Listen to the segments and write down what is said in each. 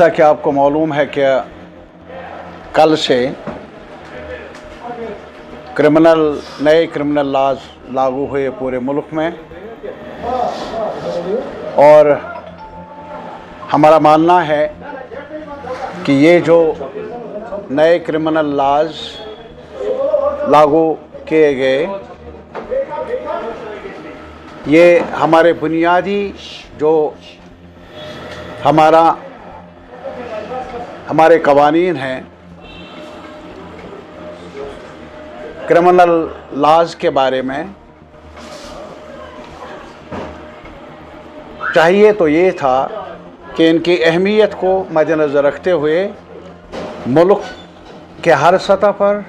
जैसा कि आपको मालूम है कि कल से नए क्रिमिनल लॉज लागू हुए पूरे मुल्क में, और हमारा मानना है कि ये जो नए क्रिमिनल लॉज लागू किए गए, ये हमारे बुनियादी जो हमारे कवानीन हैं, क्रिमिनल लॉज के बारे में चाहिए तो ये था कि इनकी अहमियत को मद्देनज़र रखते हुए मुल्क के हर सतह पर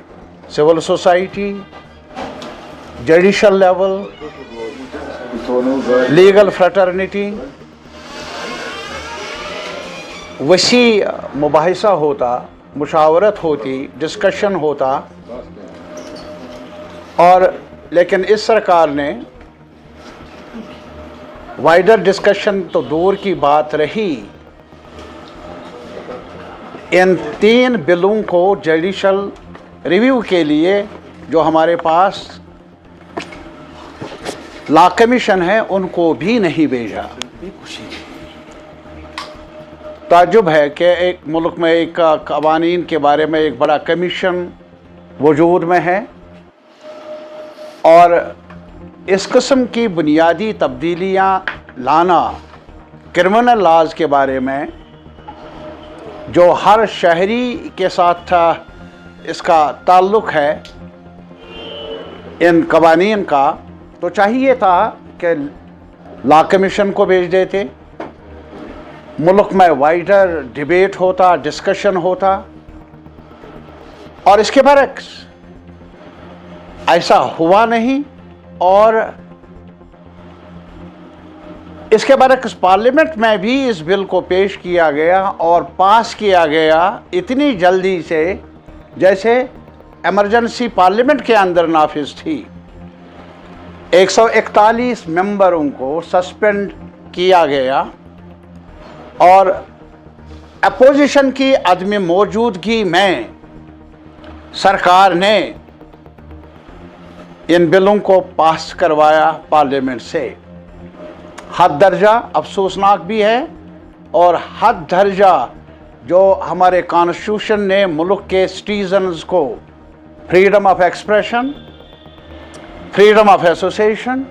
civil society, judicial level, legal fraternity वसी मुबाहिसा होता, मुशावरत होती, डिस्कशन होता, और लेकिन इस सरकार ने वाइडर डिस्कशन तो दूर की बात रही, इन 3 बिलों को जुडिशल रिव्यू के लिए जो हमारे पास लॉ कमीशन है उनको भी नहीं भेजा। ताज्जुब है कि एक मुल्क में एक कवानीन के बारे में एक बड़ा कमीशन वजूद में है, और इस किस्म की बुनियादी तब्दीलियाँ लाना क्रिमिनल लॉज के बारे में जो हर शहरी के साथ इसका ताल्लुक़ है इन कवानीन का, तो चाहिए था कि लॉ कमीशन को भेज देते, मुल्क में वाइडर डिबेट होता, डिस्कशन होता, और इसके बरक्स ऐसा हुआ नहीं। और इसके बरक्स पार्लियामेंट में भी इस बिल को पेश किया गया और पास किया गया इतनी जल्दी से जैसे एमरजेंसी पार्लियामेंट के अंदर नाफिज थी। 141 मेंबरों को सस्पेंड किया गया, और अपोजिशन की अदम मौजूदगी में सरकार ने इन बिलों को पास करवाया पार्लियामेंट से। हद दर्जा अफसोसनाक भी है, और हद दर्जा जो हमारे कॉन्स्टिट्यूशन ने मुल्क के सिटीजन्स को freedom of expression, freedom of association,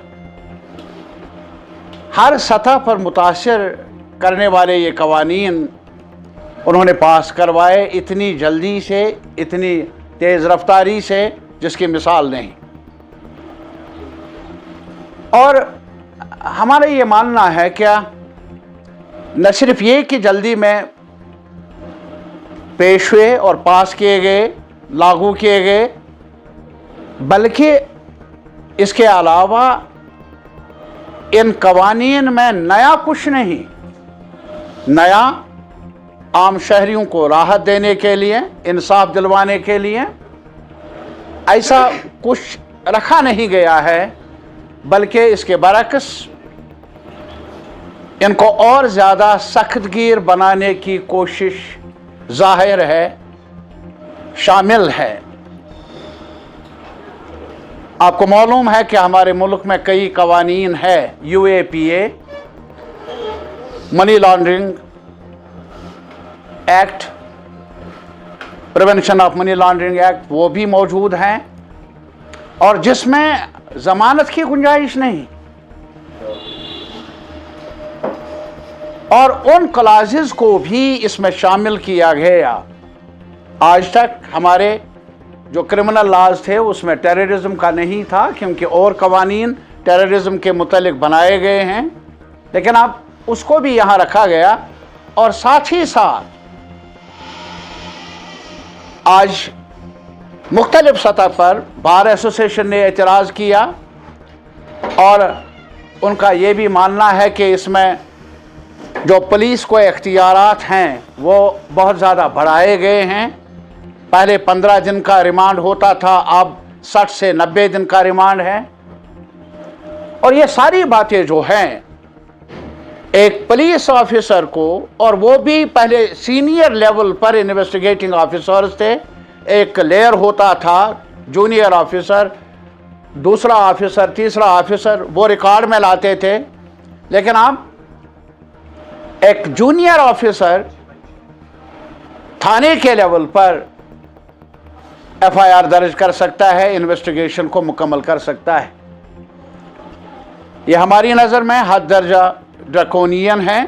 हर सतह पर मुतासर करने वाले ये कवानीन उन्होंने पास करवाए इतनी जल्दी से, इतनी तेज़ रफ्तारी से, जिसकी मिसाल नहीं। और हमारा ये मानना है क्या, न सिर्फ ये कि जल्दी में पेश हुए और पास किए गए, लागू किए गए, बल्कि इसके अलावा इन कवानीन में नया कुछ नहीं, नया आम शहरियों को राहत देने के लिए, इंसाफ दिलवाने के लिए ऐसा कुछ रखा नहीं गया है, बल्कि इसके बरक्स इनको और ज़्यादा सख्तगीर बनाने की कोशिश ज़ाहिर है, शामिल है। आपको मालूम है कि हमारे मुल्क में कई कवानीन है, UAPA, money laundering act, prevention of money laundering act, वो भी मौजूद हैं, और जिसमें ज़मानत की गुंजाइश नहीं, और उन क्लासेस को भी इसमें शामिल किया गया। आज तक हमारे जो क्रिमिनल लॉज थे उसमें टेररिज्म का नहीं था, क्योंकि और कवानीन टेररिज्म के मुतल्लिक बनाए गए हैं, लेकिन अब उसको भी यहाँ रखा गया। और साथ ही साथ आज मुख्तलिफ सतह पर बार एसोसिएशन ने एतराज़ किया, और उनका ये भी मानना है कि इसमें जो पुलिस को इख्तियारात हैं वो बहुत ज़्यादा बढ़ाए गए हैं। पहले 15 दिन का रिमांड होता था, अब 60 से 90 दिन का रिमांड है। और ये सारी बातें जो हैं एक पुलिस ऑफिसर को, और वो भी पहले सीनियर लेवल पर इन्वेस्टिगेटिंग ऑफिसर्स थे, एक लेयर होता था जूनियर ऑफिसर, दूसरा ऑफिसर, तीसरा ऑफिसर, वो रिकॉर्ड में लाते थे। लेकिन अब एक जूनियर ऑफिसर थाने के लेवल पर एफआईआर दर्ज कर सकता है, इन्वेस्टिगेशन को मुकम्मल कर सकता है। ये हमारी नज़र में हद दर्जा ड्रकोनियन है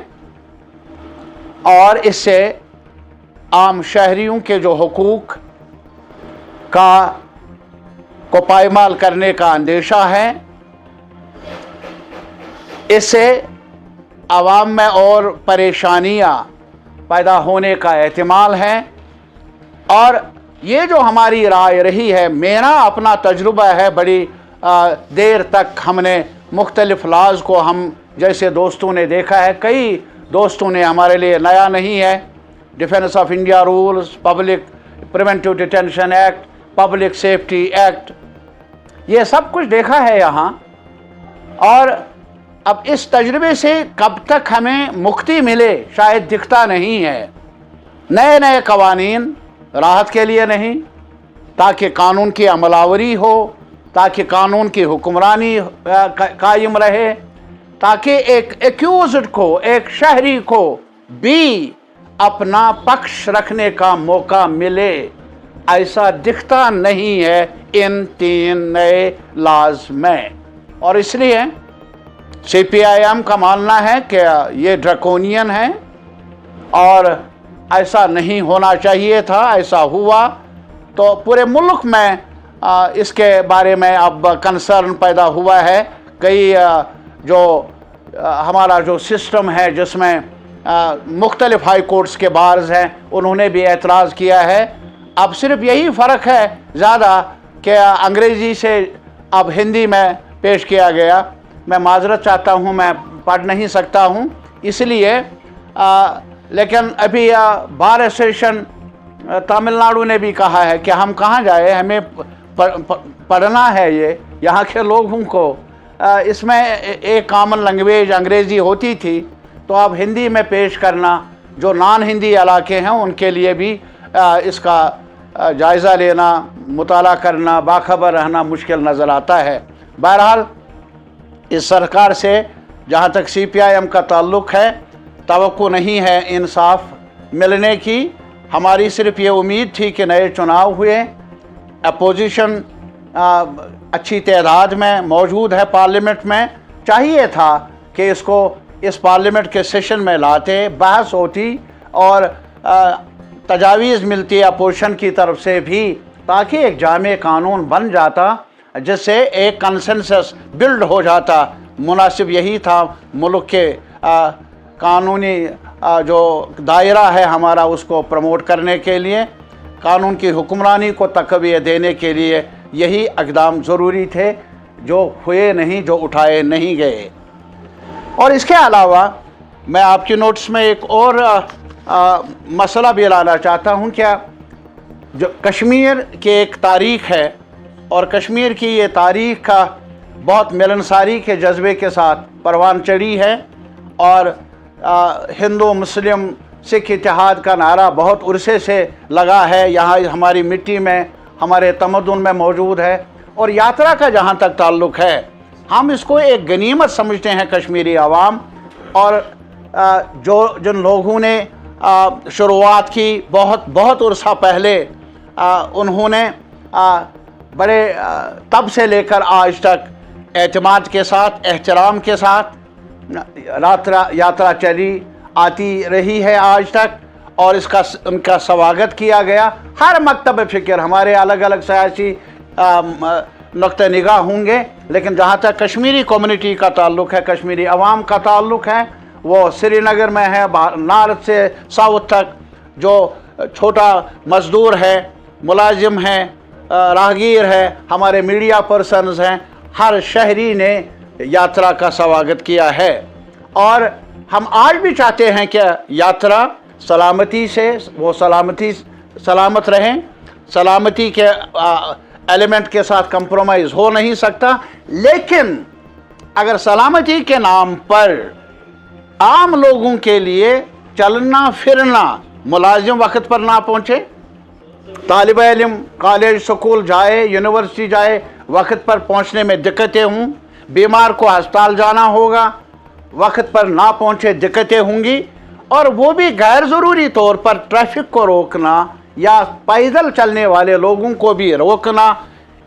और इससे आम शहरियों के जो हुकूक को पायमाल करने का अंदेशा है, इससे आवाम में और परेशानियां पैदा होने का एहतिमाल है। और ये जो हमारी राय रही है, मेरा अपना तजुर्बा है, बड़ी देर तक हमने मुख्तलिफ लॉज को हम जैसे दोस्तों ने देखा है, कई दोस्तों ने, हमारे लिए नया नहीं है, defence of India rules, public preventive detention act, public safety act, ये सब कुछ देखा है यहाँ। और अब इस तजुर्बे से कब तक हमें मुक्ति मिले शायद दिखता नहीं है। नए नए कवानीन राहत के लिए नहीं, ताकि कानून की अमलावरी हो, ताकि कानून की हुक्मरानी कायम रहे, ताकि एक एक्यूज्ड को, एक शहरी को भी अपना पक्ष रखने का मौका मिले। ऐसा दिखता नहीं है इन 3 नए लॉज में। और इसलिए CPIM का मानना है कि ये ड्रकोनियन है और ऐसा नहीं होना चाहिए था, ऐसा हुआ तो पूरे मुल्क में इसके बारे में अब कंसर्न पैदा हुआ है। कई जो हमारा जो सिस्टम है जिसमें मुख्तलिफ हाई कोर्ट्स के बार्स हैं, उन्होंने भी एतराज़ किया है। अब सिर्फ यही फ़र्क है ज़्यादा कि अंग्रेज़ी से अब हिंदी में पेश किया गया। मैं माजरत चाहता हूँ, मैं पढ़ नहीं सकता हूँ इसलिए, लेकिन अभी बार एसोसिएशन तमिलनाडु ने भी कहा है कि हम कहाँ जाए, हमें पढ़ना है ये यहाँ के लोगों को। इसमें एक कॉमन लैंग्वेज अंग्रेज़ी होती थी, तो अब हिंदी में पेश करना, जो नॉन हिंदी इलाके हैं उनके लिए भी इसका जायज़ा लेना, मुताला करना, बाखबर रहना मुश्किल नज़र आता है। बहरहाल इस सरकार से जहाँ तक CPIM का ताल्लुक़ है, तवक्को नहीं है इंसाफ मिलने की। हमारी सिर्फ ये उम्मीद थी कि नए चुनाव हुए, अपोजिशन अच्छी तादाद में मौजूद है पार्लियामेंट में, चाहिए था कि इसको इस पार्लियामेंट के सेशन में लाते, बहस होती और तजावीज़ मिलती अपोजिशन की तरफ से भी, ताकि एक जामे कानून बन जाता जिससे एक कंसेंसस बिल्ड हो जाता। मुनासिब यही था मुल्क के कानूनी जो दायरा है हमारा, उसको प्रमोट करने के लिए, कानून की हुक्मरानी को तक़वियत देने के लिए यही इक़दाम ज़रूरी थे, जो हुए नहीं, जो उठाए नहीं गए। और इसके अलावा मैं आपकी नोट्स में एक और मसला भी लाना चाहता हूँ। क्या जो कश्मीर की एक तारीख़ है और कश्मीर की ये तारीख़ का बहुत मिलनसारी के जज्बे के साथ परवान चढ़ी है और हिंदू मुस्लिम सिख इत्तेहाद का नारा बहुत उर्से से लगा है, यहाँ हमारी मिट्टी में, हमारे तमद्दुन में मौजूद है। और यात्रा का जहाँ तक ताल्लुक़ है, हम इसको एक गनीमत समझते हैं कश्मीरी आवाम। और जिन लोगों ने शुरुआत की बहुत उर्सा पहले, उन्होंने बड़े तब से लेकर आज तक एतमाद के साथ, एहतराम के साथ यात्रा चली आती रही है आज तक, और उनका स्वागत किया गया। हर मकतब फ़िक्र हमारे अलग अलग सियासी नुक्ते निगाह होंगे, लेकिन जहाँ तक कश्मीरी कम्युनिटी का ताल्लुक़ है, कश्मीरी अवाम का ताल्लुक़ है, वो श्रीनगर में है, नॉर्थ से साउथ तक, जो छोटा मज़दूर है, मुलाजिम है, राहगीर है, हमारे मीडिया पर्सन्स हैं, हर शहरी ने यात्रा का स्वागत किया है। और हम आज भी चाहते हैं कि यात्रा सलामती से, वो सलामत रहें। सलामती के एलिमेंट के साथ कंप्रोमाइज़ हो नहीं सकता, लेकिन अगर सलामती के नाम पर आम लोगों के लिए चलना फिरना, मुलाजिम वक्त पर ना पहुँचे, तालिब इल्म कॉलेज स्कूल जाए, यूनिवर्सिटी जाए, वक्त पर पहुँचने में दिक्कतें हों, बीमार को अस्पताल जाना होगा, वक्त पर ना पहुँचे दिक्कतें होंगी, और वो भी गैर ज़रूरी तौर पर ट्रैफिक को रोकना या पैदल चलने वाले लोगों को भी रोकना,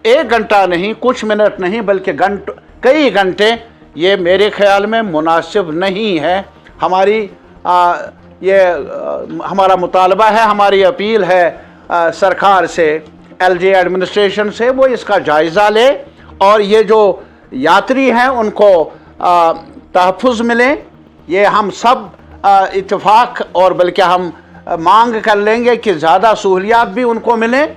1 घंटा नहीं, कुछ मिनट नहीं, बल्कि कई घंटे, ये मेरे ख्याल में मुनासिब नहीं है। हमारा मुतालबा है, हमारी अपील है सरकार से, एलजी एडमिनिस्ट्रेशन से, वो इसका जायज़ा ले और ये जो यात्री हैं उनको तहफ़्फ़ुज़ मिले। ये हम सब इत्तेफाक और बल्कि हम मांग कर लेंगे कि ज़्यादा सहूलियात भी उनको मिलें,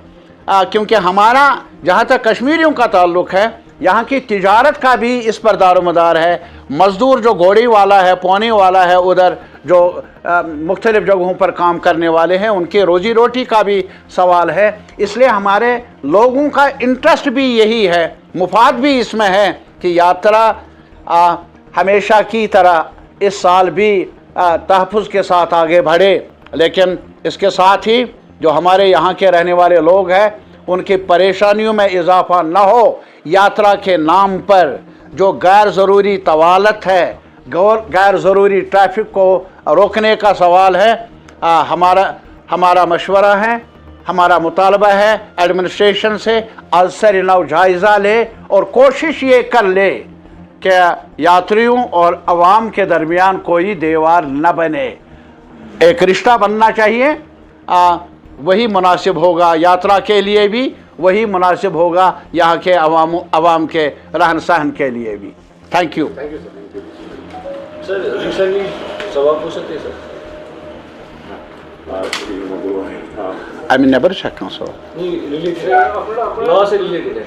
क्योंकि हमारा जहाँ तक कश्मीरियों का ताल्लुक़ है, यहाँ की तिजारत का भी इस पर दारोमदार है। मज़दूर जो घोड़ी वाला है, पौनी वाला है, उधर जो मुख्तलिफ़ जगहों पर काम करने वाले हैं, उनकी रोज़ी रोटी का भी सवाल है। इसलिए हमारे लोगों का इंटरेस्ट भी यही है, मुफाद भी इसमें है कि यात्रा हमेशा की तरह इस साल भी तहफ़्फ़ुज़ के साथ आगे बढ़े। लेकिन इसके साथ ही जो हमारे यहाँ के रहने वाले लोग हैं, उनकी परेशानियों में इजाफ़ा न हो। यात्रा के नाम पर जो गैर ज़रूरी तवालत है, गैर ज़रूरी ट्रैफिक को रोकने का सवाल है, हमारा मशवरा है, हमारा मुतालबा है एडमिनिस्ट्रेशन से, अलसर नौ जायज़ा ले और कोशिश ये कर ले कि यात्रियों और अवाम के दरमियान कोई दीवार न बने। एक रिश्ता बनना चाहिए, वही मुनासिब होगा यात्रा के लिए भी, वही मुनासिब होगा यहाँ के अवाम के रहन सहन के लिए भी। Thank you. सर रिसेंटली सवाल पूछ सकते हैं sir? I mean, never check on so. नहीं, रिलेटेड लॉ से रिलेटेड है।